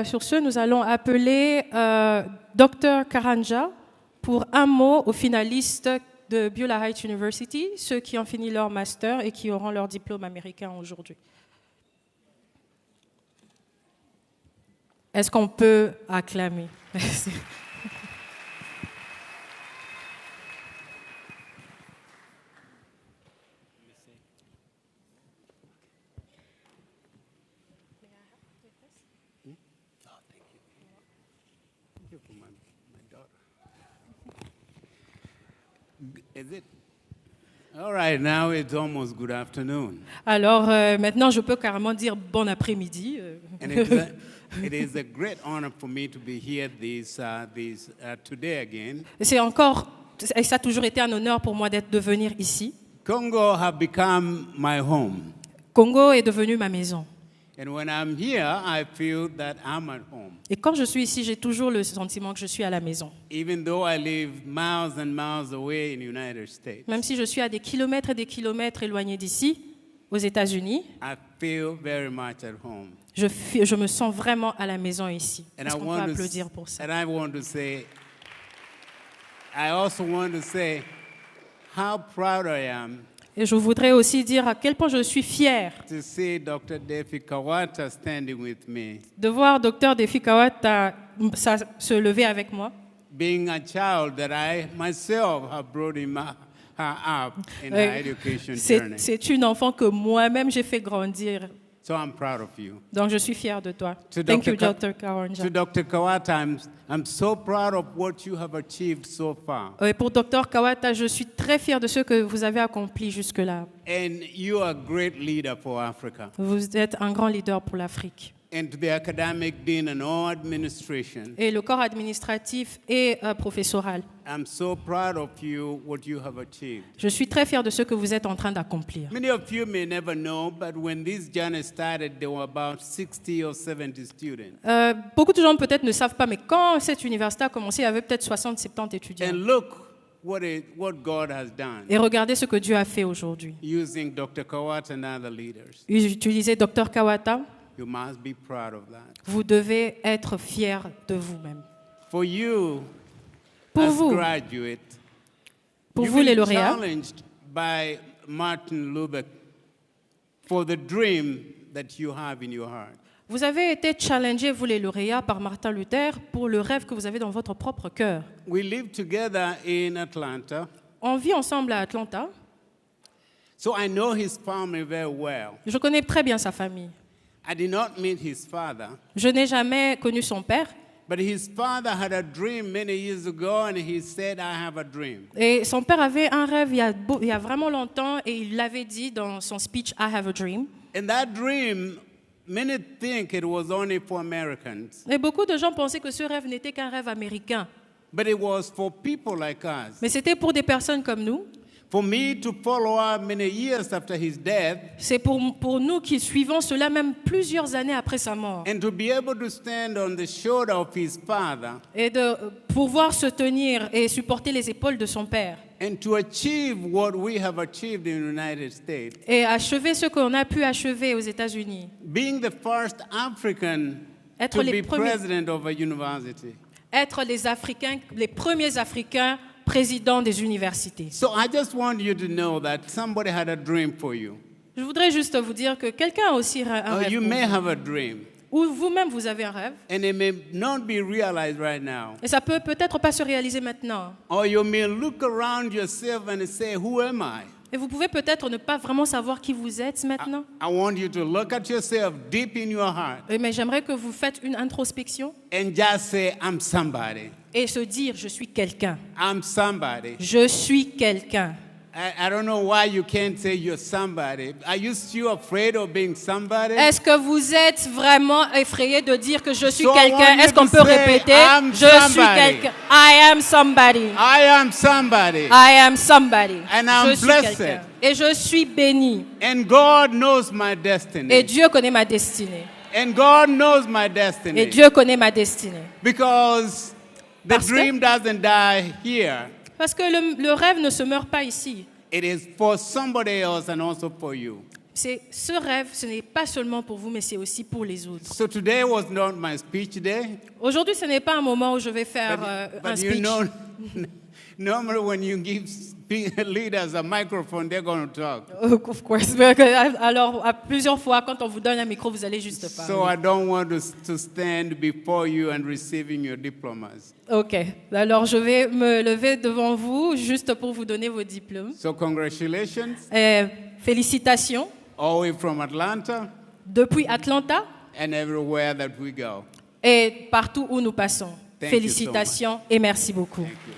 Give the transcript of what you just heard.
Sur ce, nous allons appeler Dr Karanja pour un mot aux finalistes de Beulah Heights University, ceux qui ont fini leur master et qui auront leur diplôme américain aujourd'hui. Est-ce qu'on peut acclamer? Merci. Is it? All right, now it's almost good afternoon. Alors maintenant, je peux carrément dire bon après-midi. And it is a great honor for me to be here today again. Et ça a toujours été un honneur pour moi de venir ici. Congo have become my home. Congo est devenu ma maison. And when I'm here, I feel that I'm at home. Et quand je suis ici, j'ai toujours le sentiment que je suis à la maison. Even though I live miles and miles away in the United States. Même si je suis à des kilomètres et des kilomètres éloignés d'ici, aux États-Unis, I feel very much at home. Je me sens vraiment à la maison ici. Est-ce qu'on peut applaudir pour ça? And I also want to say how proud I am. Et je voudrais aussi dire à quel point je suis fière de voir Dr Defi Kawata se lever avec moi. Being a child that I myself have brought him up in her education journey. C'est une enfant que moi-même j'ai fait grandir. So I'm proud of you. Donc je suis fier de toi. Thank you, Dr. Karanja. To Dr. Kawata, I'm so proud of what you have achieved so far. Et pour Dr. Kawata, je suis très fier de ce que vous avez accompli jusque-là. And you are a great leader for Africa. Vous êtes un grand leader pour l'Afrique. And to the academic dean and all administration. Et le corps administratif et professoral. I'm so proud of you, what you have achieved. Je suis très fier de ce que vous êtes en train d'accomplir. Many of you may never know, but when this journey started, there were about 60 or 70 students. Beaucoup de gens peut-être ne savent pas, mais quand cette université a commencé, il y avait peut-être 60-70 étudiants. And look what God has done. Et regardez ce que Dieu a fait aujourd'hui. Using Dr. Kawata and other leaders. Utilisez Dr. Kawata. You must be proud of that. Vous devez être fier de vous-même. For you, pour as vous, graduate, pour vous les lauréats, challenged by Martin Luther for the dream that you have in your heart. Vous avez été challengés, vous les lauréats, par Martin Luther pour le rêve que vous avez dans votre propre cœur. We live together in Atlanta. On vit ensemble à Atlanta. So I know his family very well. Je connais très bien sa famille. I did not meet his father. Je n'ai jamais connu son père. But his father had a dream many years ago and he said, I have a dream. Et son père avait un rêve il y a vraiment longtemps et il l'avait dit dans son speech, I have a dream. And that dream, many think it was only for Americans. Et beaucoup de gens pensaient que ce rêve n'était qu'un rêve américain. But it was for people like us. Mais c'était pour des personnes comme nous. For me to follow up many years after his death. C'est pour nous qui suivons cela même plusieurs années après sa mort. And to be able to stand on the shoulder of his father. Et de pouvoir se tenir et supporter les épaules de son père. And to achieve what we have achieved in the United States. Et achever ce qu'on a pu achever aux États-Unis. Being the first African to be president of a university. Être les premiers Africains président des universités. So I just want you to know that somebody had a dream for you. Je voudrais juste vous dire que quelqu'un a aussi un rêve. You may have a dream. Ou vous-même vous avez un rêve. And it may not be realized right now. Et ça peut-être pas se réaliser maintenant. Or you may look around yourself and say, who am I? Et vous pouvez peut-être ne pas vraiment savoir qui vous êtes maintenant. I want you to look at yourself deep in your heart. Mais j'aimerais que vous faites une introspection. And just say, I'm somebody. Et se dire, je suis quelqu'un. I'm somebody. Je suis quelqu'un. I don't know why you can't say you're somebody. Are you still afraid of being somebody? Est-ce que vous êtes vraiment effrayé de dire que je suis quelqu'un? Est-ce qu'on peut répéter? Je suis quelqu'un. I am somebody. I am somebody. I am somebody. And I'm blessed. Et je suis béni. And God knows my destiny. Et Dieu connaît ma destinée. And God knows my destiny. Et Dieu connaît ma destinée. Because the dream doesn't die here. Parce que le rêve ne se meurt pas ici. It is for somebody else and also for you. Ce rêve, ce n'est pas seulement pour vous, mais c'est aussi pour les autres. So today was not my speech day. Aujourd'hui, ce n'est pas un moment où je vais faire un speech. You know, normally when you give leaders a microphone, they're going to talk. Of course. Alors, à plusieurs fois, quand on vous donne un micro, vous allez juste parler. So I don't want to stand before you and receiving your diplomas. Ok. Alors, je vais me lever devant vous juste pour vous donner vos diplômes. So congratulations. Félicitations. All the way from Atlanta. Depuis Atlanta. And everywhere that we go. Et partout où nous passons. Thank Félicitations et merci beaucoup. Thank you.